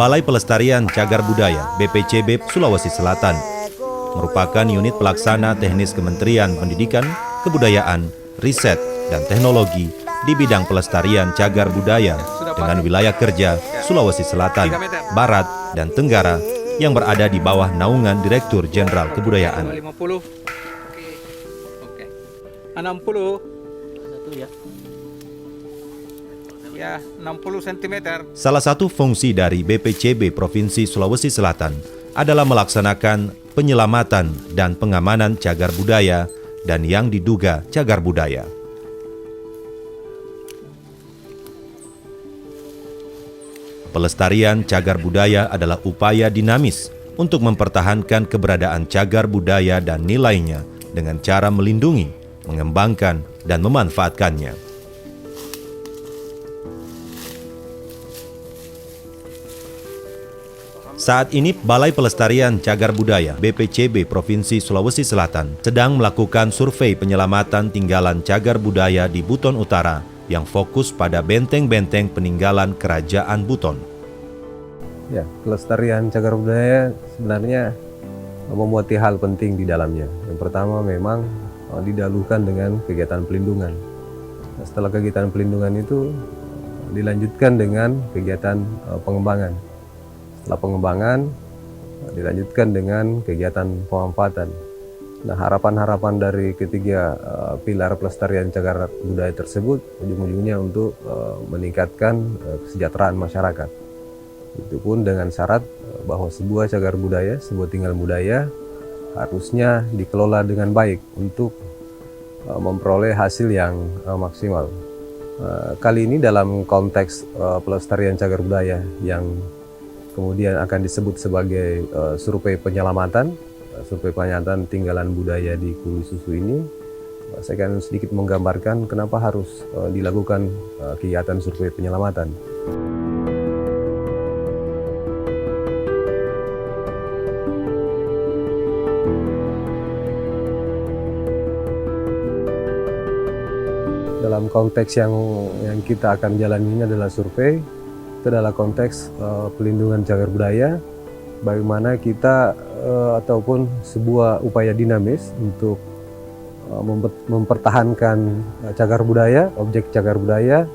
Balai Pelestarian Cagar Budaya BPCB Sulawesi Selatan merupakan unit pelaksana teknis Kementerian Pendidikan, Kebudayaan, Riset, dan Teknologi di bidang pelestarian cagar budaya dengan wilayah kerja Sulawesi Selatan, Barat, dan Tenggara yang berada di bawah naungan Direktur Jenderal Kebudayaan. 50. Oke. 60. Ya, 60 cm. Salah satu fungsi dari BPCB Provinsi Sulawesi Selatan adalah melaksanakan penyelamatan dan pengamanan cagar budaya dan yang diduga cagar budaya. Pelestarian cagar budaya adalah upaya dinamis untuk mempertahankan keberadaan cagar budaya dan nilainya dengan cara melindungi, mengembangkan, dan memanfaatkannya. Saat ini, Balai Pelestarian Cagar Budaya BPCB Provinsi Sulawesi Selatan sedang melakukan survei penyelamatan tinggalan cagar budaya di Buton Utara yang fokus pada benteng-benteng peninggalan Kerajaan Buton. Ya, pelestarian cagar budaya sebenarnya memuati hal penting di dalamnya. Yang pertama memang didahulukan dengan kegiatan pelindungan. Setelah kegiatan pelindungan itu dilanjutkan dengan kegiatan pengembangan. Setelah pengembangan dilanjutkan dengan kegiatan pemanfaatan. Nah, harapan-harapan dari ketiga pilar pelestarian cagar budaya tersebut ujung-ujungnya untuk meningkatkan kesejahteraan masyarakat. Itu pun dengan syarat bahwa sebuah cagar budaya, sebuah tinggalan budaya harusnya dikelola dengan baik untuk memperoleh hasil yang maksimal. Kali ini dalam konteks pelestarian cagar budaya yang kemudian akan disebut sebagai survei penyelamatan tinggalan budaya di Kuli Susu ini, saya akan sedikit menggambarkan kenapa harus dilakukan kegiatan survei penyelamatan. Dalam konteks yang kita akan jalani ini adalah survei. Itu adalah konteks pelindungan cagar budaya, bagaimana kita ataupun sebuah upaya dinamis untuk mempertahankan cagar budaya, objek cagar budaya,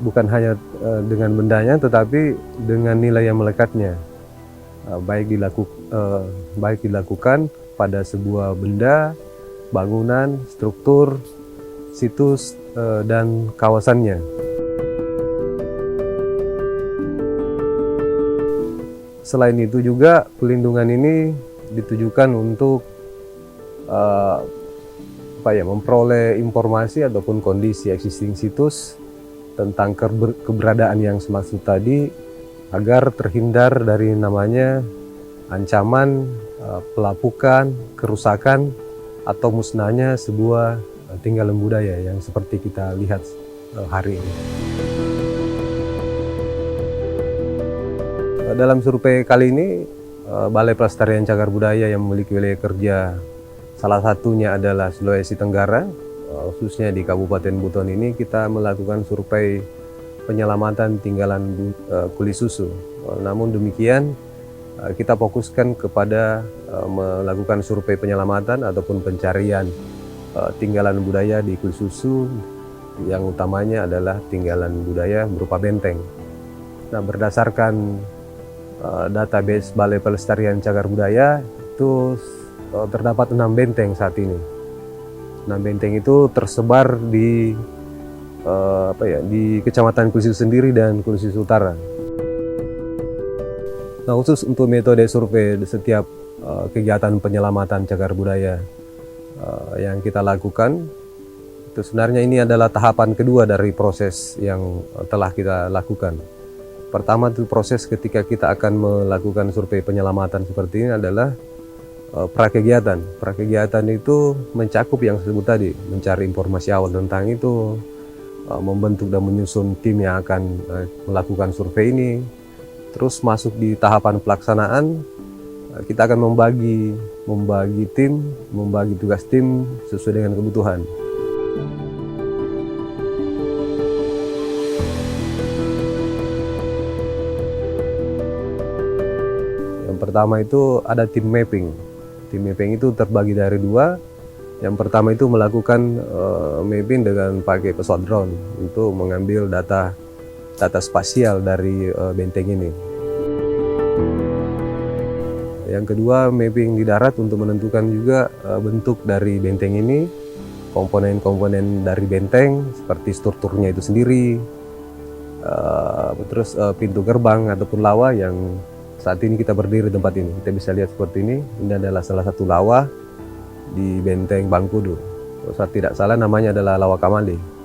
bukan hanya dengan bendanya tetapi dengan nilai yang melekatnya, baik dilakukan pada sebuah benda, bangunan, struktur, situs, dan kawasannya. Selain itu juga pelindungan ini ditujukan untuk memperoleh informasi ataupun kondisi existing situs tentang keberadaan yang semaksud tadi agar terhindar dari namanya ancaman pelapukan, kerusakan atau musnahnya sebuah tinggalan budaya yang seperti kita lihat hari ini. Dalam survei kali ini, Balai Pelestarian Cagar Budaya yang memiliki wilayah kerja salah satunya adalah Sulawesi Tenggara, khususnya di Kabupaten Buton ini kita melakukan survei penyelamatan tinggalan Kuli Susu. Namun demikian, kita fokuskan kepada melakukan survei penyelamatan ataupun pencarian tinggalan budaya di Kuli Susu, yang utamanya adalah tinggalan budaya berupa benteng. Nah, berdasarkan database Balai Pelestarian Cagar Budaya itu terdapat 6 benteng saat ini. 6 benteng itu tersebar di di Kecamatan Kuli Susu sendiri dan Kuli Susu Utara. Nah, khusus untuk metode survei setiap kegiatan penyelamatan cagar budaya yang kita lakukan, itu sebenarnya ini adalah tahapan kedua dari proses yang telah kita lakukan. Pertama itu proses ketika kita akan melakukan survei penyelamatan seperti ini adalah prakegiatan. Prakegiatan itu mencakup yang disebut tadi, mencari informasi awal tentang itu, membentuk dan menyusun tim yang akan melakukan survei ini. Terus masuk di tahapan pelaksanaan, kita akan membagi tugas tim sesuai dengan kebutuhan. pertama itu ada tim mapping. Tim mapping itu terbagi dari dua. Yang pertama itu melakukan mapping dengan pakai pesawat drone untuk mengambil data spasial dari benteng ini. Yang kedua, mapping di darat untuk menentukan juga bentuk dari benteng ini, komponen-komponen dari benteng seperti strukturnya itu sendiri, terus pintu gerbang ataupun lawa yang saat ini kita berdiri di tempat ini. Kita bisa lihat seperti ini. Ini adalah salah satu lawa di benteng Bangkudu. Kalau saya tidak salah namanya adalah Lawa Kamali.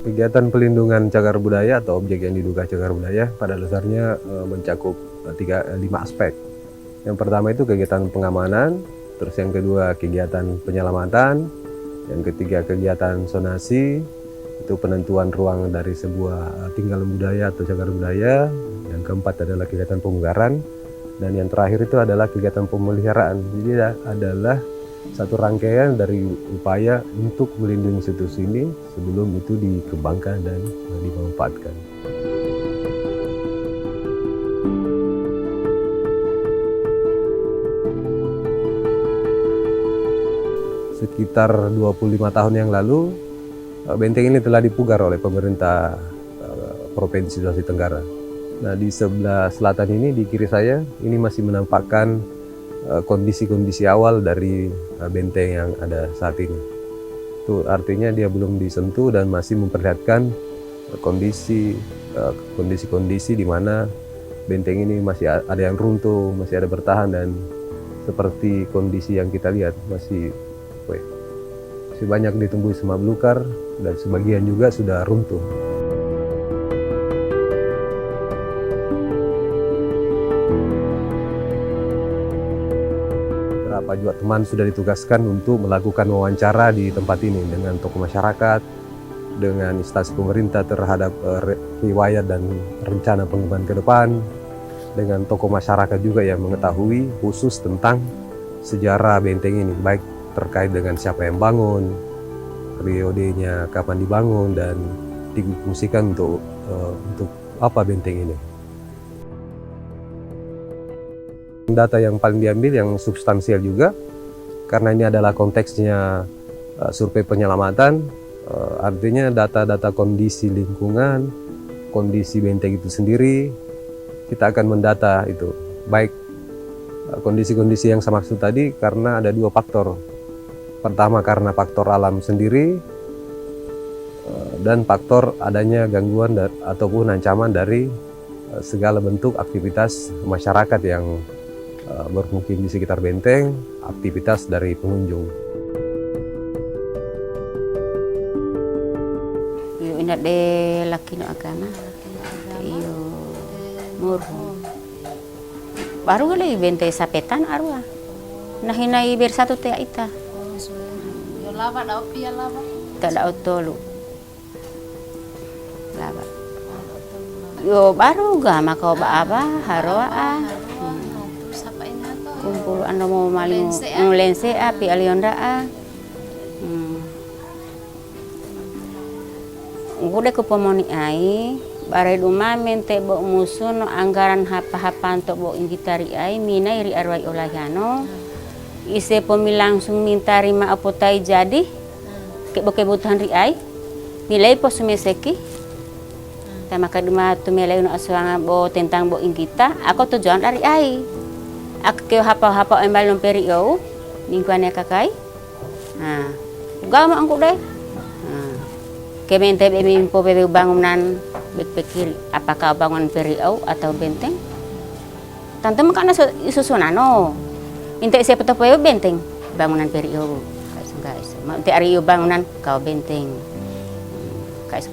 Kegiatan pelindungan cagar budaya atau objek yang diduga cagar budaya pada dasarnya mencakup 5 aspek. Yang pertama itu kegiatan pengamanan, terus yang kedua kegiatan penyelamatan, yang ketiga kegiatan zonasi, itu penentuan ruang dari sebuah tinggalan budaya atau cagar budaya. Yang keempat adalah kegiatan pemugaran, dan yang terakhir itu adalah kegiatan pemeliharaan. Jadi adalah satu rangkaian dari upaya untuk melindungi situs ini sebelum itu dikembangkan dan dimanfaatkan. Sekitar 25 tahun yang lalu, benteng ini telah dipugar oleh pemerintah Provinsi Sulawesi Tenggara. Nah, di sebelah selatan ini, di kiri saya, ini masih menampakkan kondisi-kondisi awal dari benteng yang ada saat ini. Itu artinya dia belum disentuh dan masih memperlihatkan kondisi-kondisi di mana benteng ini masih ada yang runtuh, masih ada bertahan, dan seperti kondisi yang kita lihat masih banyak ditumbuhi semak belukar dan sebagian juga sudah runtuh. Beberapa juga teman sudah ditugaskan untuk melakukan wawancara di tempat ini dengan tokoh masyarakat, dengan instansi pemerintah terhadap riwayat dan rencana pengembangan ke depan, dengan tokoh masyarakat juga yang mengetahui khusus tentang sejarah benteng ini, baik terkait dengan siapa yang bangun, periodenya kapan dibangun, dan difungsikan untuk apa benteng ini. Data yang paling diambil yang substansial juga, karena ini adalah konteksnya survei penyelamatan, artinya data-data kondisi lingkungan, kondisi benteng itu sendiri, kita akan mendata itu. Baik kondisi-kondisi yang saya maksud tadi karena ada dua faktor. Pertama karena faktor alam sendiri, dan faktor adanya gangguan ataupun ancaman dari segala bentuk aktivitas masyarakat yang bermukim di sekitar benteng, aktivitas dari pengunjung. Iyo inat de laki no agama, iyo murhum. Baru kali benteng sapetan arwah. Nah hinai bersatu teh ita. Yo lava da opia lava. Tak ada otolu. Lava. Yo baru ga makau ba aba haroa. Terus apa ini to? Kumpul ando mau maling lense api alionda a. Udah ke pomoni ai, bare duma mente bo musun anggaran hapa-hapa untuk bo ingitari ai mina iri arwai olahano. Ise pomi langsung minta rima apotai jadi kebutuhan ri ai. Nilai po sumeseki. Tama kaduma tumelai no aswanga bo tentang bo ingkita, aku tujuan dari ai. Aku ke hapa-hapa embal no perio, mingguannya kakai. Nah, gama angku deh. Kemente bemimpo bebe bangunan berpikir apakah bangunan periau atau benteng. Tante makanya susunano. Minta siapa tahu benteng bangunan periau. Guys, nanti hari bangunan kau benteng. Guys.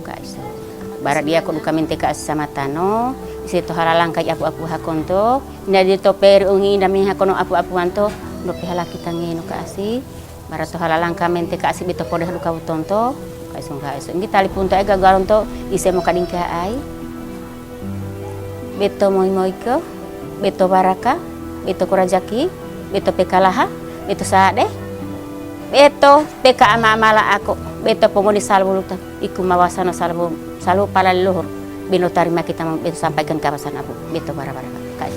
Barat dia aku duka minta ke sama tano. Situ halalang kai aku hakonto. Nadi to perungi dami hakono aku anto. Do pihala kita ngino ka asi. Barat to halalang ka minta ka asi bito podah duka utonto. Guys. Ini tali punta ega garonto ise mo kadingka ai. Beto moiko, beto baraka, beto kurajaki, beto pekalaha, beto saade. Beto peka ama-amala ako. beto pengoni salvo luta iku mawasana salvo pala leluhur bino tarima kita beto sampaikan ke kawasan abu beto bara-bara kak.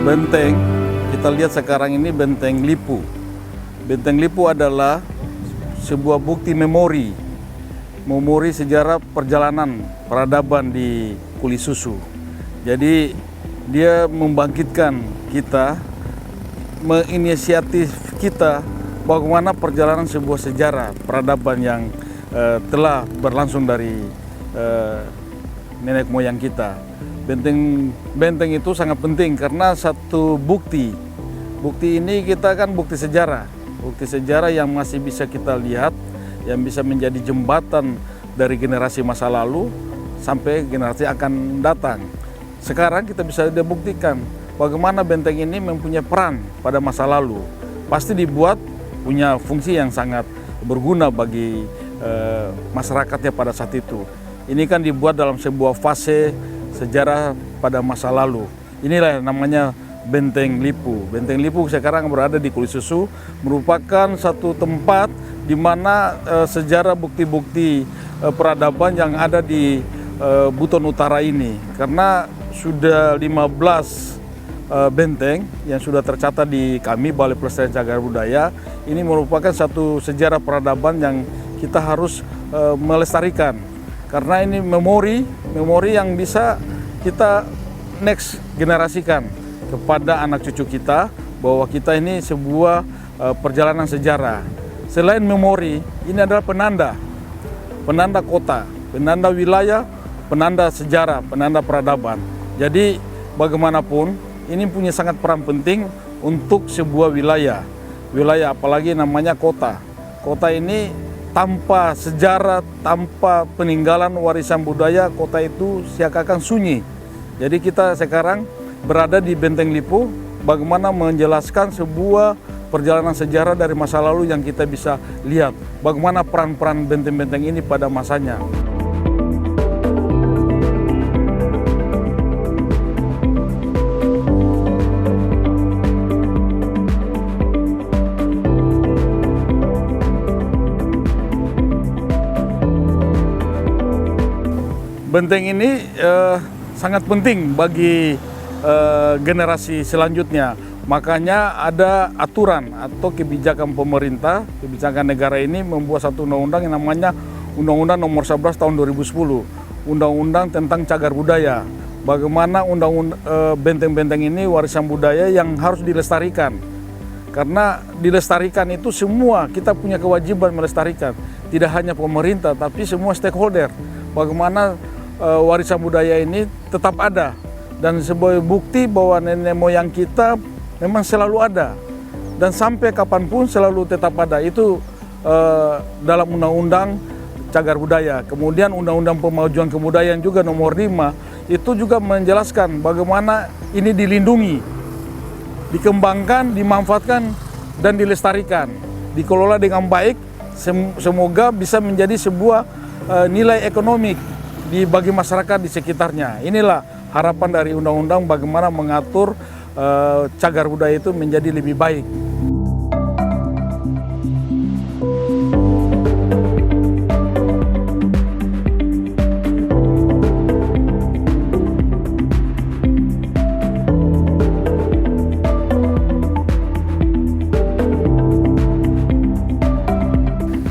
Benteng, kita lihat sekarang ini Benteng Lipu. Benteng Lipu adalah sebuah bukti memori sejarah perjalanan peradaban di Kuli Susu. Jadi dia membangkitkan kita, menginisiatif kita bagaimana perjalanan sebuah sejarah peradaban yang telah berlangsung dari nenek moyang kita. Benteng itu sangat penting karena satu bukti ini kita kan bukti sejarah yang masih bisa kita lihat, yang bisa menjadi jembatan dari generasi masa lalu sampai generasi akan datang. Sekarang kita bisa buktikan bagaimana benteng ini mempunyai peran pada masa lalu, pasti dibuat punya fungsi yang sangat berguna bagi masyarakatnya pada saat itu. Ini kan dibuat dalam sebuah fase sejarah pada masa lalu. Inilah yang namanya Benteng Lipu. Benteng Lipu sekarang berada di Kuli Susu, merupakan satu tempat di mana sejarah bukti-bukti peradaban yang ada di Buton Utara ini. Karena sudah 15 benteng yang sudah tercatat di kami Balai Pelestarian Cagar Budaya. Ini merupakan satu sejarah peradaban yang kita harus melestarikan. Karena ini memori yang bisa kita next generasikan kepada anak cucu kita bahwa kita ini sebuah perjalanan sejarah. Selain memori, ini adalah penanda kota, penanda wilayah, penanda sejarah, penanda peradaban. Jadi bagaimanapun ini punya sangat peran penting untuk sebuah wilayah apalagi namanya kota. Kota ini tanpa sejarah, tanpa peninggalan warisan budaya, kota itu seakan-akan sunyi. Jadi kita sekarang berada di Benteng Lipu, bagaimana menjelaskan sebuah perjalanan sejarah dari masa lalu yang kita bisa lihat. Bagaimana peran-peran benteng-benteng ini pada masanya. Benteng ini sangat penting bagi generasi selanjutnya. Makanya ada aturan atau kebijakan pemerintah, kebijakan negara ini membuat satu undang-undang yang namanya Undang-Undang Nomor 11 Tahun 2010, Undang-Undang tentang Cagar Budaya. Bagaimana benteng-benteng ini warisan budaya yang harus dilestarikan. Karena dilestarikan itu semua kita punya kewajiban melestarikan. Tidak hanya pemerintah tapi semua stakeholder. Bagaimana warisan budaya ini tetap ada dan sebagai bukti bahwa nenek moyang kita memang selalu ada dan sampai kapanpun selalu tetap ada. Itu dalam Undang-Undang Cagar Budaya. Kemudian Undang-Undang Pemajuan Kebudayaan juga nomor 5 itu juga menjelaskan bagaimana ini dilindungi, dikembangkan, dimanfaatkan dan dilestarikan, dikelola dengan baik. Semoga bisa menjadi sebuah nilai ekonomi bagi masyarakat di sekitarnya. Inilah harapan dari undang-undang bagaimana mengatur cagar budaya itu menjadi lebih baik.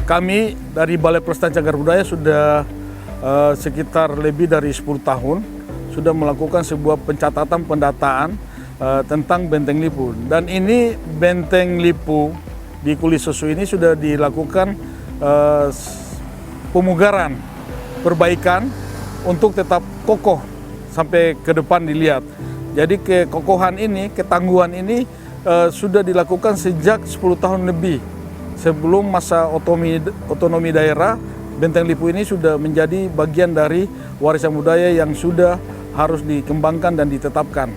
Kami dari Balai Pelestarian Cagar Budaya sudah sekitar lebih dari 10 tahun sudah melakukan sebuah pencatatan pendataan tentang Benteng Lipu. Dan ini Benteng Lipu di Kuli Susu ini sudah dilakukan pemugaran, perbaikan untuk tetap kokoh sampai ke depan dilihat. Jadi kekokohan ini, ketangguhan ini sudah dilakukan sejak 10 tahun lebih. Sebelum masa otonomi daerah, Benteng Lipu ini sudah menjadi bagian dari warisan budaya yang sudah harus dikembangkan dan ditetapkan.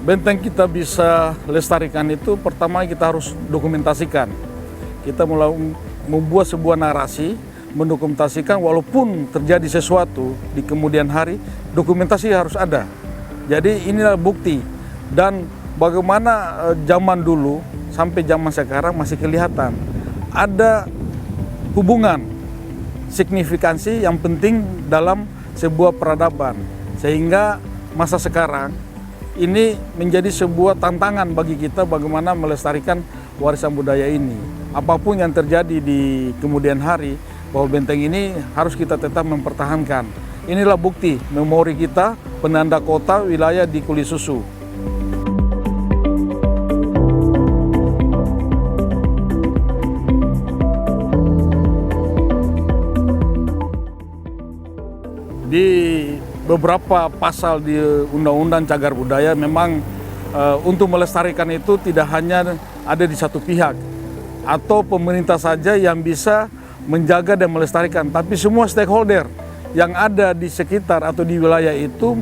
Benteng kita bisa lestarikan itu, pertama kita harus dokumentasikan. Kita mulai membuat sebuah narasi, mendokumentasikan walaupun terjadi sesuatu di kemudian hari, dokumentasi harus ada. Jadi inilah bukti. Dan bagaimana zaman dulu sampai zaman sekarang masih kelihatan ada hubungan signifikansi yang penting dalam sebuah peradaban. Sehingga masa sekarang ini menjadi sebuah tantangan bagi kita bagaimana melestarikan warisan budaya ini. Apapun yang terjadi di kemudian hari, bahwa benteng ini harus kita tetap mempertahankan. Inilah bukti memori kita, penanda kota wilayah di Kulisusu. Di beberapa pasal di Undang-Undang Cagar Budaya memang untuk melestarikan itu tidak hanya ada di satu pihak atau pemerintah saja yang bisa menjaga dan melestarikan, tapi semua stakeholder yang ada di sekitar atau di wilayah itu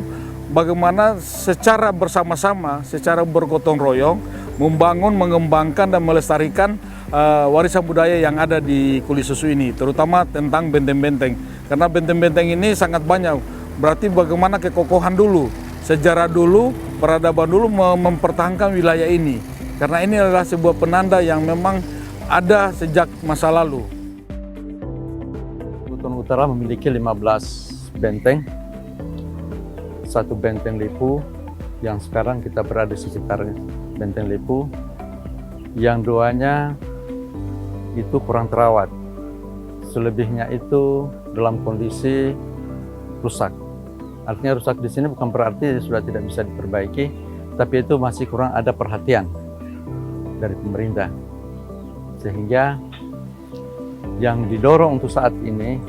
bagaimana secara bersama-sama, secara bergotong royong membangun, mengembangkan dan melestarikan warisan budaya yang ada di Kulisusu ini, terutama tentang benteng-benteng. Karena benteng-benteng ini sangat banyak. Berarti bagaimana kekokohan dulu, sejarah dulu, peradaban dulu mempertahankan wilayah ini. Karena ini adalah sebuah penanda yang memang ada sejak masa lalu. Buton Utara memiliki 15 benteng. Satu benteng Lipu yang sekarang kita berada di sekitar benteng Lipu. Yang duanya itu kurang terawat. Selebihnya itu dalam kondisi rusak. Artinya rusak di sini bukan berarti sudah tidak bisa diperbaiki, tapi itu masih kurang ada perhatian dari pemerintah. Sehingga yang didorong untuk saat ini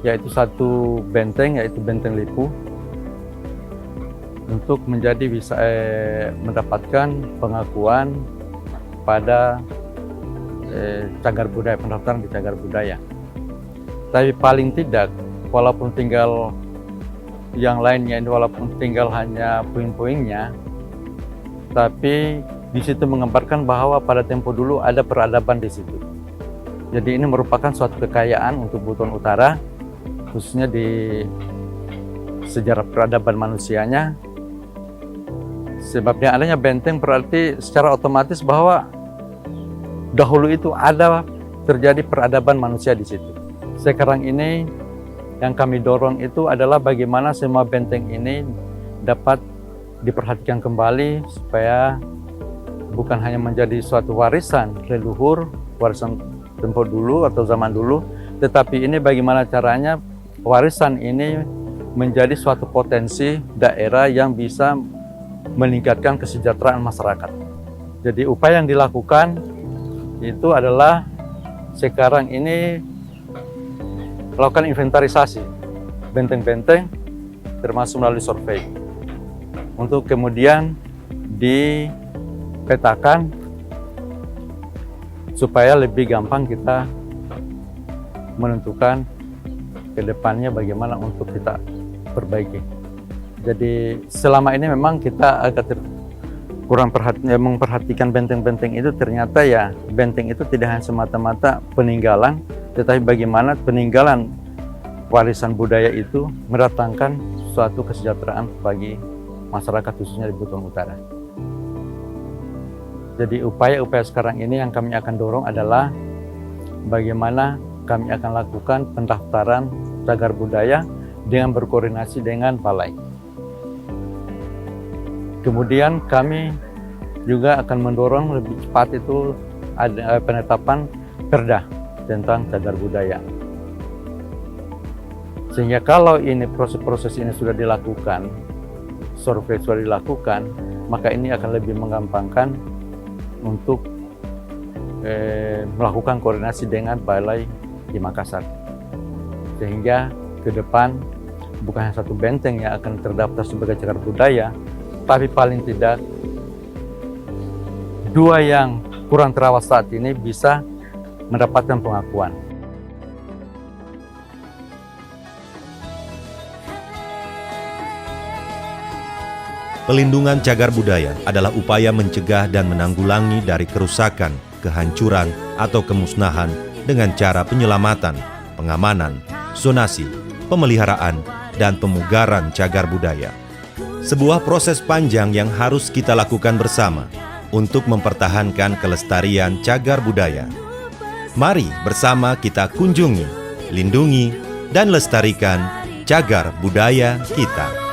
yaitu satu benteng, yaitu Benteng Lipu, untuk menjadi bisa mendapatkan pengakuan pada cagar budaya, pendaftaran di cagar budaya. Tapi paling tidak, walaupun tinggal yang lainnya ini, walaupun tinggal hanya puing-puingnya, tapi di situ menggambarkan bahwa pada tempo dulu ada peradaban di situ. Jadi ini merupakan suatu kekayaan untuk Buton Utara, khususnya di sejarah peradaban manusianya. Sebabnya adanya benteng berarti secara otomatis bahwa dahulu itu ada terjadi peradaban manusia di situ. Sekarang ini yang kami dorong itu adalah bagaimana semua benteng ini dapat diperhatikan kembali supaya bukan hanya menjadi suatu warisan leluhur, warisan tempo dulu atau zaman dulu, tetapi ini bagaimana caranya warisan ini menjadi suatu potensi daerah yang bisa meningkatkan kesejahteraan masyarakat. Jadi upaya yang dilakukan itu adalah sekarang ini melakukan inventarisasi benteng-benteng termasuk melalui survei untuk kemudian dipetakan supaya lebih gampang kita menentukan ke depannya bagaimana untuk kita perbaiki. Jadi selama ini memang kita agak kurang memperhatikan benteng-benteng itu. Ternyata ya benteng itu tidak hanya semata-mata peninggalan, tetapi bagaimana peninggalan warisan budaya itu mendatangkan suatu kesejahteraan bagi masyarakat khususnya di Buton Utara. Jadi upaya-upaya sekarang ini yang kami akan dorong adalah bagaimana kami akan lakukan pendaftaran cagar budaya dengan berkoordinasi dengan balai. Kemudian kami juga akan mendorong lebih cepat itu ada penetapan perda tentang cagar budaya. Sehingga kalau ini proses-proses ini sudah dilakukan, survei sudah dilakukan, maka ini akan lebih menggampangkan untuk melakukan koordinasi dengan balai di Makassar. Sehingga ke depan bukan hanya satu benteng yang akan terdaftar sebagai cagar budaya, tapi paling tidak 2 yang kurang terawat saat ini bisa mendapatkan pengakuan. Pelindungan cagar budaya adalah upaya mencegah dan menanggulangi dari kerusakan, kehancuran, atau kemusnahan dengan cara penyelamatan, pengamanan, zonasi, pemeliharaan, dan pemugaran cagar budaya. Sebuah proses panjang yang harus kita lakukan bersama untuk mempertahankan kelestarian cagar budaya. Mari bersama kita kunjungi, lindungi, dan lestarikan cagar budaya kita.